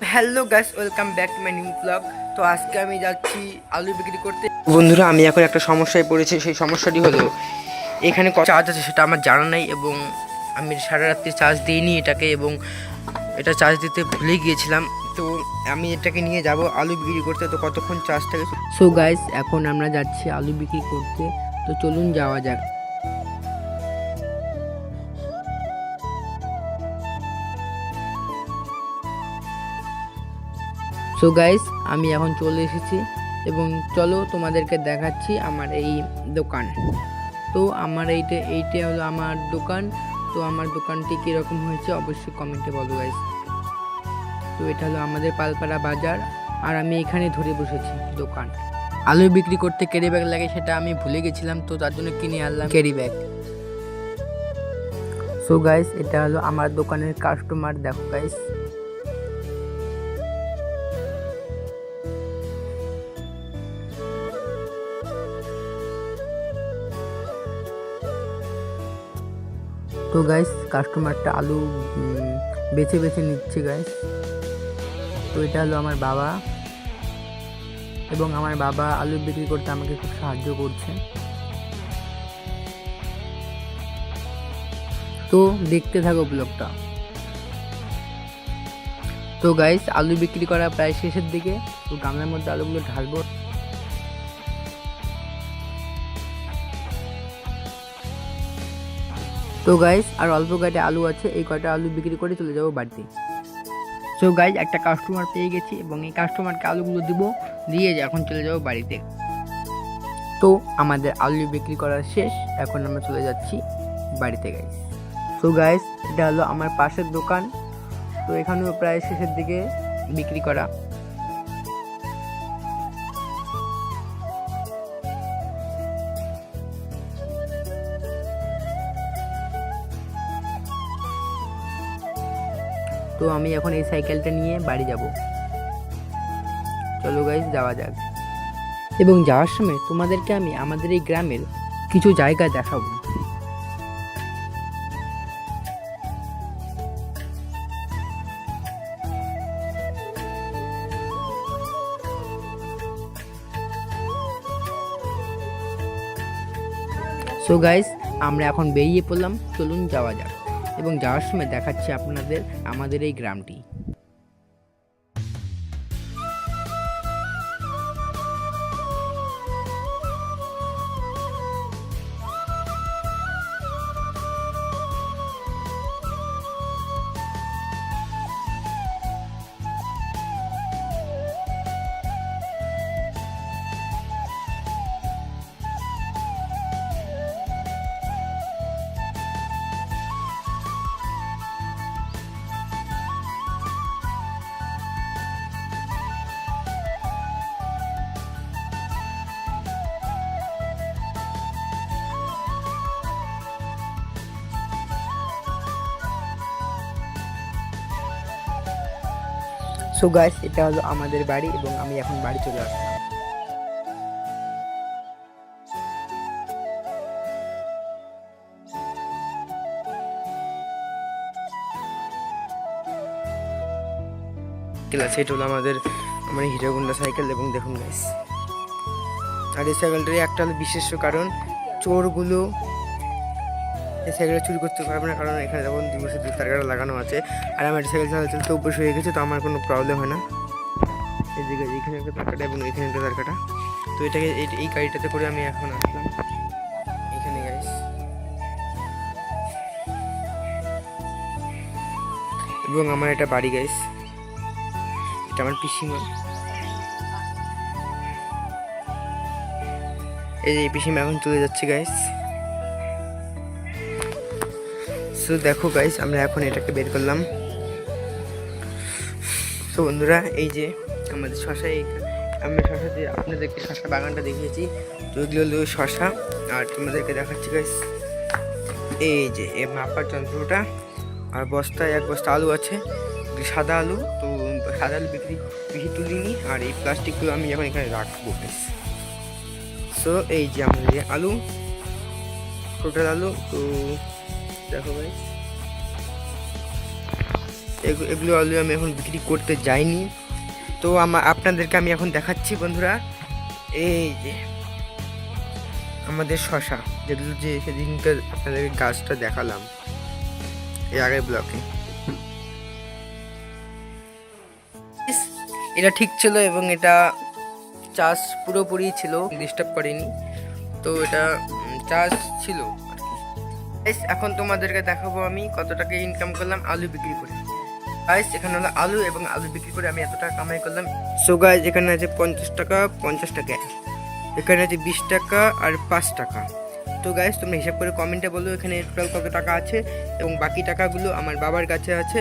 Hello guys, welcome back to my new blog. তো আজকে আমি যাচ্ছি আলু বিক্রি করতে। বন্ধুরা, আমি এখন একটা সমস্যায় পড়েছি। সেই সমস্যাটি হলো এখানে চার্জ আছে সেটা আমার জানা নাই, এবং আমি সারা রাত্রি চার্জ দিইনি এটাকে, এবং এটা চার্জ দিতে ভুলে গিয়েছিলাম। তো আমি এটাকে নিয়ে যাব আলু বিক্রি করতে। তো কতক্ষণ চার্জ থাকে। সো গাইস, এখন আমরা যাচ্ছি আলু বিক্রি করতে। তো চলুন যাওয়া যাক। সো গাইস, আমি এখন চলে এসেছি এবং চলো তোমাদেরকে দেখাচ্ছি আমার এই দোকান। তো আমার এইটা হলো আমার দোকান। তো আমার দোকানটি কীরকম হয়েছে অবশ্যই কমেন্টে বলো গাইস। তো এটা হলো আমাদের পালপাড়া বাজার, আর আমি এখানে ধরে বসেছি দোকান। আলু বিক্রি করতে ক্যারি ব্যাগ লাগে, সেটা আমি ভুলে গেছিলাম, তো তার জন্য কিনে আনলাম ক্যারি ব্যাগ। সো গাইস, এটা হলো আমার দোকানের কাস্টমার, দেখো গাইস। তো গাইস, কাস্টমারটা আলু বেছে বেছে নিচ্ছে গাইস। তো এটা হলো আমার বাবা, এবং আমার বাবা আলু বিক্রি করতে আমাকে খুব সাহায্য করছে। তো দেখতে থাকো ব্লগটা। তো গাইস, আলু বিক্রি করা প্রায় শেষের দিকে। তো গামলার মধ্যে আলুগুলো ঢালবো। তো গাইস, আর অল্প কয়টা আলু আছে, এই কয়টা আলু বিক্রি করে চলে যাবো বাড়িতে। সো গাইস, একটা কাস্টমার পেয়ে গেছি, এবং এই কাস্টমারকে আলুগুলো দিব, দিয়ে এখন চলে যাবো বাড়িতে। তো আমাদের আলু বিক্রি করা শেষ, এখন আমরা চলে যাচ্ছি বাড়িতে গাইস। সো গাইস, এটা হলো আমার পাশের দোকান। তো এখানেও প্রায় শেষের দিকে বিক্রি করা। তো আমি এখন এই সাইকেলটা নিয়ে বাড়ি যাব। চলো গাইস, যাওয়া যাক। এবং যাওয়ার সময় তোমাদেরকে আমি আমাদের এই গ্রামের কিছু জায়গা দেখাবো। সো গাইস, আমরা এখন বেরিয়ে পড়লাম, চলুন যাওয়া যাক। এবং যাওয়ার সময় দেখাচ্ছি আপনাদের আমাদের এই গ্রামটি। সো গাইস, এটা হলো আমাদের বাড়ি, এবং আমি এখন বাড়ি চলে আসলাম। এটা হলো আমাদের হিরো হোন্ডা সাইকেল, এবং দেখুন গাইস। আর এই সাইকেলটারই একটা হলো বিশেষ কারণ, চোরগুলো এই সাইকেলটা চুরি করতে পারবে না, কারণ এখানে যেমন দুই তারকাটা লাগানো আছে। আর আমার সাইকেল চালাতে অভ্যাস হয়ে গেছে, তো আমার কোনো প্রবলেম হয় না। এদিকে এখানে একটা তারকাটা এবং এখানে একটা তারকাটা। তো এটাকে এই গাড়িটাতে করে আমি এখন আসলাম এখানে গাইস। এবং আমার এটা বাড়ি গাইস, এটা আমার পিসিমা। এই যে পিসিমা এখন চলে যাচ্ছে গাইস। সো দেখো গাইস, আমরা এখন এটাকে বের করলাম। তো বন্ধুরা, এই যে আমাদের শশা, আমি শশা দিয়ে আপনাদেরকে শশা বাগানটা দেখিয়েছি। তো এগুলো হলো শশা, আর তোমাদেরকে দেখাচ্ছি গাইস এই যে মাপার যন্ত্রটা, আর বস্তায় এক বস্তা আলু আছে, সাদা আলু। তো সাদা আলু বেশি তুলিনি, আর এই প্লাস্টিকগুলো আমি এখন এখানে রাখবো গাইস। সো এই যে আমাদের আলু, টোটাল আলু। তো দেখো গাইস, এগুলো আলু আমি এখন বিক্রি করতে যাইনি। তো আপনাদেরকে আমি এখন দেখাচ্ছি বন্ধুরা, এই যে আমাদের শশা, যেগুলো যে সেদিনকে আপনাদেরকে গাছটা দেখালাম এই আগের ব্লকে, এটা ঠিক ছিল এবং এটা চাষ পুরোপুরি ছিল, ডিস্টার্ব করেনি, তো এটা চাষ ছিল আর কি। এখন তোমাদেরকে দেখাবো আমি কত টাকা ইনকাম করলাম আলু বিক্রি করে। গাইস এখানে হলো আলু, এবং আলু বিক্রি করে আমি এত টাকা কামাই করলাম। সো গাইস এখানে আছে 50 টাকা, 50 টাকা, এখানে আছে 20 টাকা আর 5 টাকা। তো গাইস তোমরা হিসাব করে কমেন্টে বলো এখানে টোটাল কত টাকা আছে, এবং বাকি টাকাগুলো আমার বাবার কাছে আছে।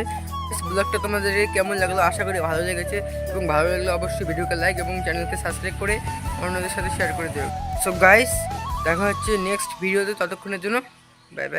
ব্লগটা তোমাদের কেমন লাগলো, আশা করি ভালো লেগেছে, এবং ভালো লাগলে অবশ্যই ভিডিওকে লাইক এবং চ্যানেলকে সাবস্ক্রাইব করে অন্যদের সাথে শেয়ার করে দেবে। সো গাইস দেখা হচ্ছে নেক্সট ভিডিওতে, ততক্ষণের জন্য বাই বাই।